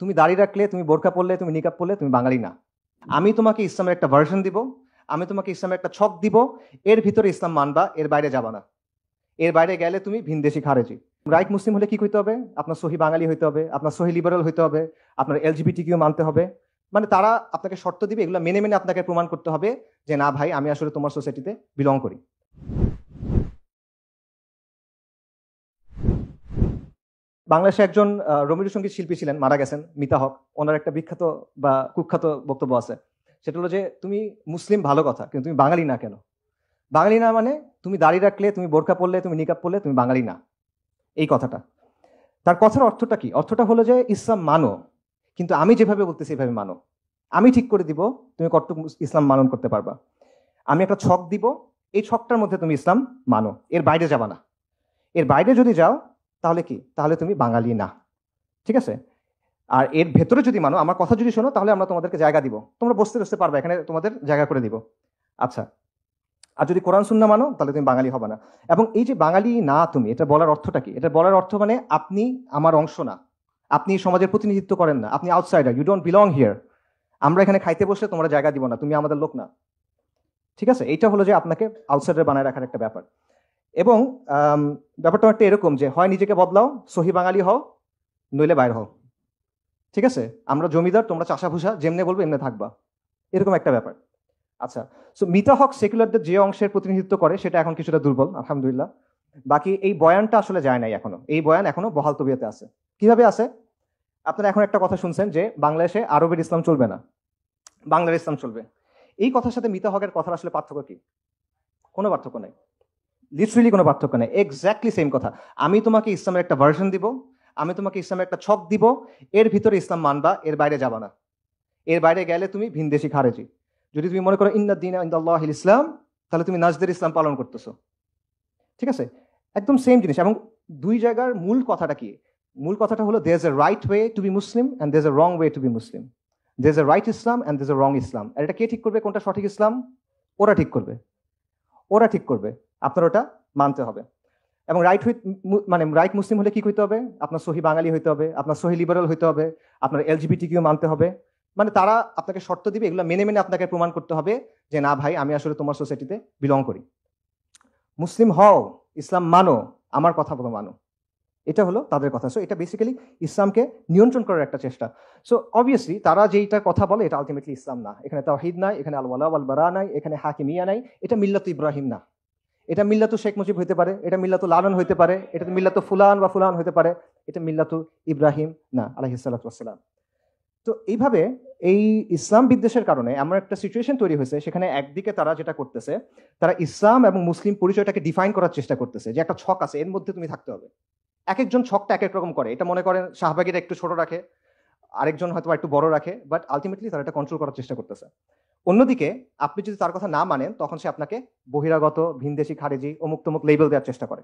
তুমি দাড়ি রাখলে, তুমি বোরকা পরলে, তুমি নিকাব পরলে তুমি বাঙালি না। আমি তোমাকে ইসলামের একটা ভার্সন দিব, আমি তোমাকে ইসলামের একটা ছক দিব, এর ভিতরে ইসলাম মানবা, এর বাইরে যাবা না। এর বাইরে গেলে তুমি ভিনদেশি খারেজি। রাইট মুসলিম হলে কি করতে হবে? আপনার সহি বাঙালি হইতে হবে, আপনার সহি লিবারাল হইতে হবে, আপনার এলজিবিটি কিউ মানতে হবে। মানে তারা আপনাকে শর্ত দিবে, এগুলো মেনে মেনে আপনাকে প্রমাণ করতে হবে যে না ভাই, আমি আসলে তোমার সোসাইটিতে বিলং করি। বাংলাদেশে একজন রবীন্দ্র সঙ্গীত শিল্পী ছিলেন, মারা গেছেন, মিতা হক। ওনার একটা বিখ্যাত বা কুখ্যাত বক্তব্য আছে। সেটা হলো যে তুমি মুসলিম ভালো কথা, কিন্তু তুমি বাঙালি না কেন? বাঙালি না মানে তুমি দাড়ি রাখলে, তুমি বোরকা পরলে, তুমি নিকাব পরলে তুমি বাঙালি না, এই কথাটা। তার কথার অর্থটা কি? অর্থটা হলো যে ইসলাম মানো, কিন্তু আমি যেভাবে বলতেছি এভাবে মানো। আমি ঠিক করে দিব তুমি কতটুকু ইসলাম মানন করতে পারবা। আমি একটা ছক দিব, এই ছকটার মধ্যে তুমি ইসলাম মানো, এর বাইরে যাবা না। এর বাইরে যদি যাও তাহলে কি? তাহলে তুমি বাঙালি না। ঠিক আছে? আর এর ভেতরে যদি মানো, আমার কথা যদি শোনো, তাহলে আমরা তোমাদেরকে জায়গা দিব, তোমরা বসতে বসতে পারবে, এখানে তোমাদের জায়গা করে দিব। আচ্ছা, আর যদি কোরআন সুন্নাহ মানো তাহলে তুমি বাঙালি হবে না। এবং এই যে বাঙালি না তুমি, এটা বলার অর্থটা কি? এটা বলার অর্থ মানে আপনি আমার অংশ না, আপনি সমাজের প্রতিনিধিত্ব করেন না, আপনি outsider, you don't belong here. আমরা এখানে খাইতে বসলে তোমরা জায়গা দিব না, তুমি আমাদের লোক না। ঠিক আছে? এইটা হলো যে আপনাকে আউটসাইডার বানায় রাখার একটা ব্যাপার। এবং ব্যাপারটা একটা এরকম যে হয় নিজেকে বদলাও, সহি বাঙালি হও, নইলে বাইর হও। ঠিক আছে? আমরা জমিদার, তোমরা চাষা ভুষা, যেমনে বলবো এমনি থাকবা, এরকম একটা ব্যাপার। আচ্ছা, সো মিতা হক সেকুলারদের যে অংশের প্রতিনিধিত্ব করে সেটা এখন কিছুটা দুর্বল, আলহামদুলিল্লাহ। বাকি এই বয়ানটা আসলে যায় নাই এখনো, এই বয়ান এখনো বহাল তবিয়তে আছে। কিভাবে আছে? আপনারা এখন একটা কথা শুনছেন যে বাংলাদেশে আরবের ইসলাম চলবে না, বাংলার ইসলাম চলবে। এই কথার সাথে মিতা হকের কথার আসলে পার্থক্য কি? কোনো পার্থক্য নাই, লিটারেলি কোনো পার্থক্য নেই, এক্স্যাক্টলি সেম কথা। আমি তোমাকে ইসলামের একটা ভার্সন দিব, আমি তোমাকে ইসলামের একটা ছক দিব, এর ভিতরে ইসলাম মানবা, এর বাইরে যাবা না। এর বাইরে গেলে তুমি ভিনদেশি খারেজি। যদি তুমি মনে করো ইন্নাদ দীনা ইনদাল্লাহিল ইসলাম, তাহলে তুমি নাজদের ইসলাম পালন করতেছো। ঠিক আছে? একদম সেম জিনিস। এবং দুই জায়গার মূল কথাটা কি? মূল কথাটা হলো there is a right way to be Muslim and there is a wrong way to be Muslim. There is a right Islam and there is a wrong Islam. আর এটা কে ঠিক করবে কোনটা সঠিক ইসলাম? ওরা ঠিক করবে, ওরা ঠিক করবে। আপনার ওটা মানতে হবে। এবং রাইট উইথ, মানে রাইট মুসলিম হলে কি করতে হবে? আপনার সহি বাঙালি হইতে হবে, আপনার সহি লিবারাল হইতে হবে, আপনার এলজিবিটি কিউ মানতে হবে। মানে তারা আপনাকে শর্ত দিবে, এগুলো মেনে মেনে আপনাকে প্রমাণ করতে হবে যে না ভাই, আমি আসলে তোমার সোসাইটিতে বিলং করি। মুসলিম হও, ইসলাম মানো, আমার কথা বলো মানো, এটা হলো তাদের কথা। সো এটা বেসিক্যালি ইসলামকে নিয়ন্ত্রণ করার একটা চেষ্টা। সো অবভিয়াসলি তারা যেইটা কথা বলে এটা আলটিমেটলি ইসলাম না। এখানে তাওহীদ নাই, এখানে আল ওয়ালা ওয়াল বারা নাই, এখানে হাকিমিয়া নাই। এটা মিল্লাত ইব্রাহিম না, এটা মিল্লাতু শেখ মুজিব হইতে পারে, এটা মিল্লাতু লালন হইতে পারে, এটা মিল্লাতু ফুলান বা ফুলান হইতে পারে, এটা মিল্লাতু ইব্রাহিম না, আলাইহিস সালাতু ওয়াস সালাম। তো এইভাবে এই ইসলাম বিদ্বেষের কারণে এমন একটা সিচুয়েশন তৈরি হয়েছে, সেখানে একদিকে তারা যেটা করতেছে, তারা ইসলাম এবং মুসলিম পরিচয়টাকে ডিফাইন করার চেষ্টা করতেছে যে একটা ছক আছে, এর মধ্যে তুমি থাকতে হবে। এক একজন ছকটা এক এক রকম করে। এটা মনে করেন শাহবাগীরা একটু ছোট রাখে, আরেকজন হয়তো একটু বড় রাখে, বাট আলটিমেটলি তারা এটা কন্ট্রোল করার চেষ্টা করতেছে। অন্যদিকে আপনি যদি তার কথা না মানেন, তখন সে আপনাকে বহিরাগত, ভিনদেশি, খারেজি, অমুক তমুক লেবেল দেওয়ার চেষ্টা করে।